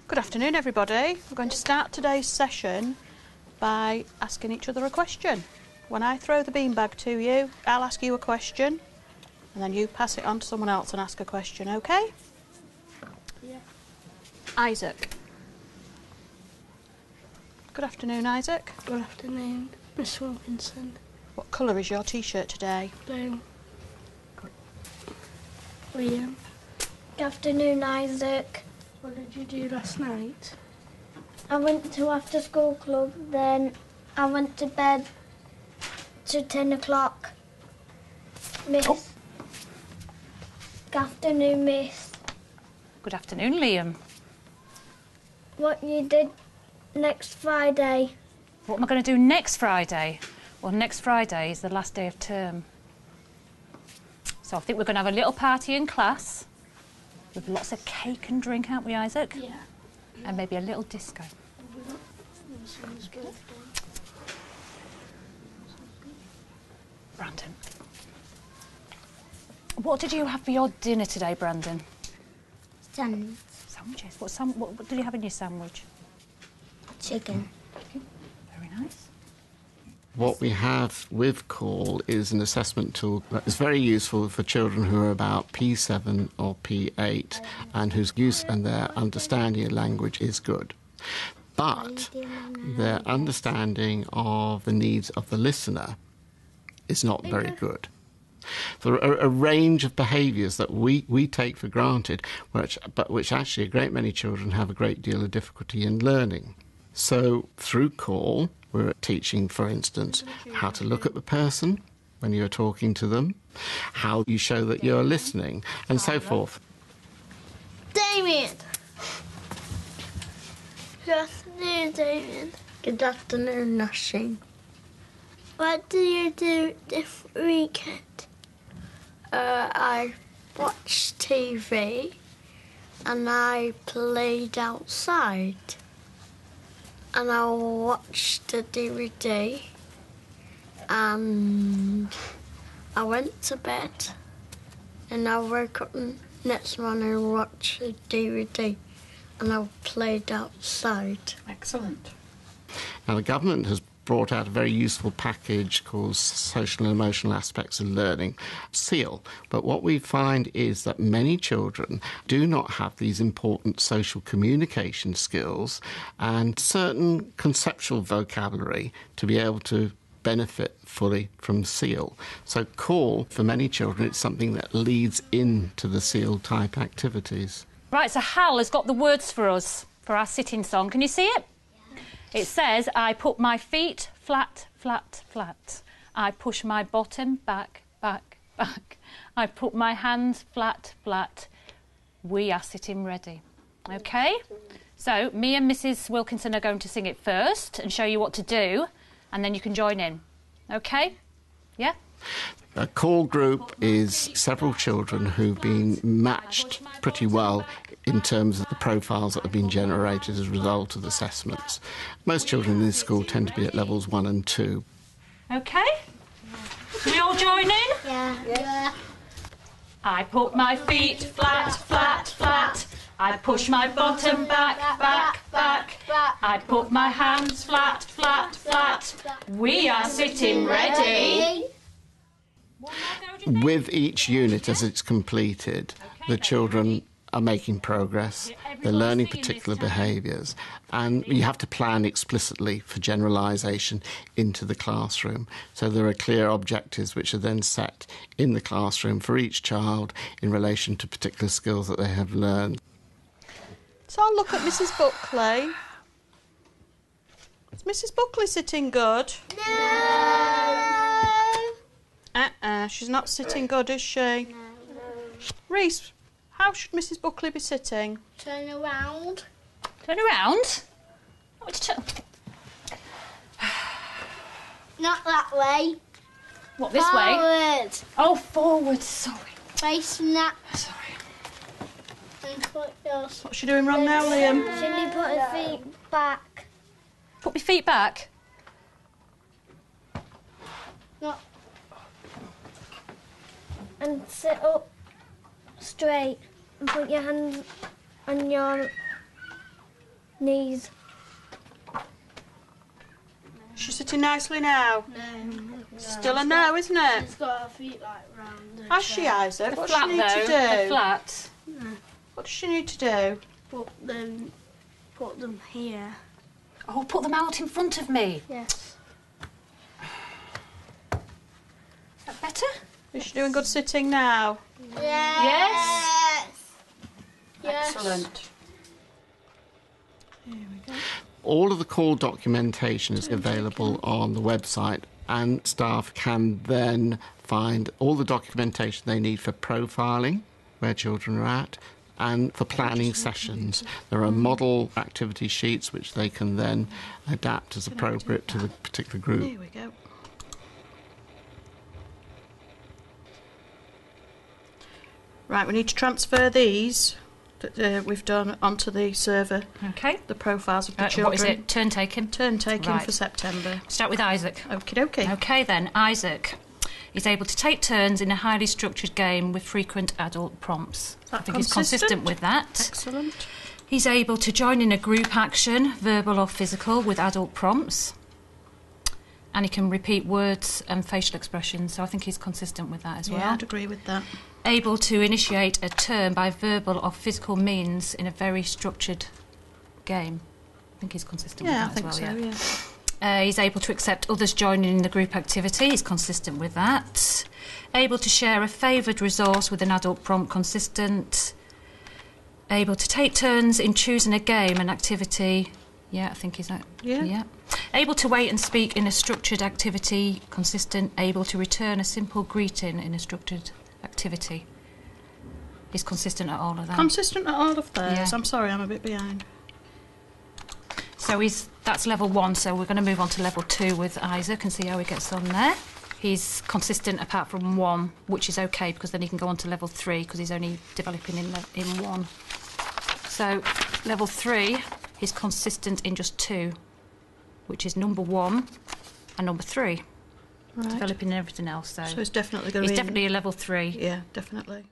Good afternoon, everybody. We're going to start today's session by asking each other a question. When I throw the beanbag to you, I'll ask you a question, and then you pass it on to someone else and ask a question, OK? Yeah. Isaac. Good afternoon, Isaac. Good afternoon, Miss Wilkinson. What colour is your T-shirt today? Blue. Liam. Good afternoon, Isaac. What did you do last night? I went to after school club, then I went to bed to 10 o'clock. Miss. Oh. Good afternoon, Miss. Good afternoon, Liam. What you did next Friday? What am I going to do next Friday? Well, next Friday is the last day of term. So I think we're going to have a little party in class with lots of cake and drink, aren't we, Isaac? Yeah. And maybe a little disco. Sounds good. Brandon. What did you have for your dinner today, Brandon? Sandwich. Sandwiches. What did you have in your sandwich? Chicken. Very nice. What we have with CALL is an assessment tool that is very useful for children who are about P7 or P8 and whose use and their understanding of language is good. But their understanding of the needs of the listener is not very good. There are a range of behaviours that we take for granted, but which actually a great many children have a great deal of difficulty in learning. So through CALL, we're teaching, for instance, how to look at the person when you're talking to them, how you show that you're listening, and so forth. Damien. Good afternoon, Damien. Good afternoon, Nasheen. What do you do this weekend? I watched TV and I played outside. And I watched the DVD and I went to bed and I woke up next morning and watched the DVD and I played outside. Excellent. Now, the government has brought out a very useful package called Social and Emotional Aspects of Learning, SEAL. But what we find is that many children do not have these important social communication skills and certain conceptual vocabulary to be able to benefit fully from SEAL. So CALL, for many children, it's something that leads into the SEAL-type activities. Right, so Hal has got the words for us for our sitting song. Can you see it? It says, I put my feet flat, flat, flat. I push my bottom back, back, back. I put my hands flat, flat. We are sitting ready. OK? So me and Mrs Wilkinson are going to sing it first and show you what to do, and then you can join in. OK? Yeah? A CALL group is several children who've been matched pretty well in terms of the profiles that have been generated as a result of assessments. Most children in this school tend to be at levels 1 and 2. OK? Can we all join in? Yeah. I put my feet flat, flat, flat. I push my bottom back, back, back. I put my hands flat, flat, flat. We are sitting ready. With each unit as it's completed, the children are making progress, they're learning particular behaviours, and you have to plan explicitly for generalisation into the classroom. So there are clear objectives which are then set in the classroom for each child in relation to particular skills that they have learned. So I'll look at Mrs Buckley. Is Mrs Buckley sitting good? No. She's not sitting good, is she? No. Reese, how should Mrs Buckley be sitting? Turn around. Turn around. Not that way. What, this way? Forward. Oh, forward, sorry. Facing that. Sorry. And put yours. What's she doing wrong now, Liam? Should you put her feet back? Put my feet back. Not. And sit up straight and put your hands on your knees. She's sitting nicely now. No. Still a no, isn't it? She's got her feet like round. Has she, Isaac? What does she Flat need to though, do? the flat. What does she need to do? Put them here. Oh, put them out in front of me. Yes. Is that better? Is she doing good sitting now? Yes. Excellent. All of the call documentation is available on the website, and staff can then find all the documentation they need for profiling, where children are at, and for planning sessions. There are model activity sheets which they can then adapt as appropriate to the particular group. Here we go. Right, we need to transfer these that we've done onto the server, Okay. the profiles of the children. What is it? Turn taken? Turn taking Right. for September. Start with Isaac. Okie dokie. Okay then, Isaac is able to take turns in a highly structured game with frequent adult prompts. I think he's consistent with that. Excellent. He's able to join in a group action, verbal or physical, with adult prompts. And he can repeat words and facial expressions, so I think he's consistent with that as well. Yeah, I'd agree with that. Able to initiate a turn by verbal or physical means in a very structured game. I think he's consistent Yeah, I with that think as well. so, Yeah. yeah. He's able to accept others joining in the group activity. He's consistent with that. Able to share a favoured resource with an adult prompt. Consistent. Able to take turns in choosing a game and activity. Yeah, I think he's that. Yeah. Able to wait and speak in a structured activity. Consistent. Able to return a simple greeting in a structured activity. He's consistent at all of that. Consistent at all of those. Yeah. I'm sorry, I'm a bit behind. So that's level 1, so we're going to move on to level 2 with Isaac and see how he gets on there. He's consistent apart from 1, which is okay because then he can go on to level 3 because he's only developing in 1. So level 3, he's consistent in just 2, which is number 1 and number 3. Right. Developing in everything else. So it's definitely going to he's be... definitely a level 3. Yeah, definitely.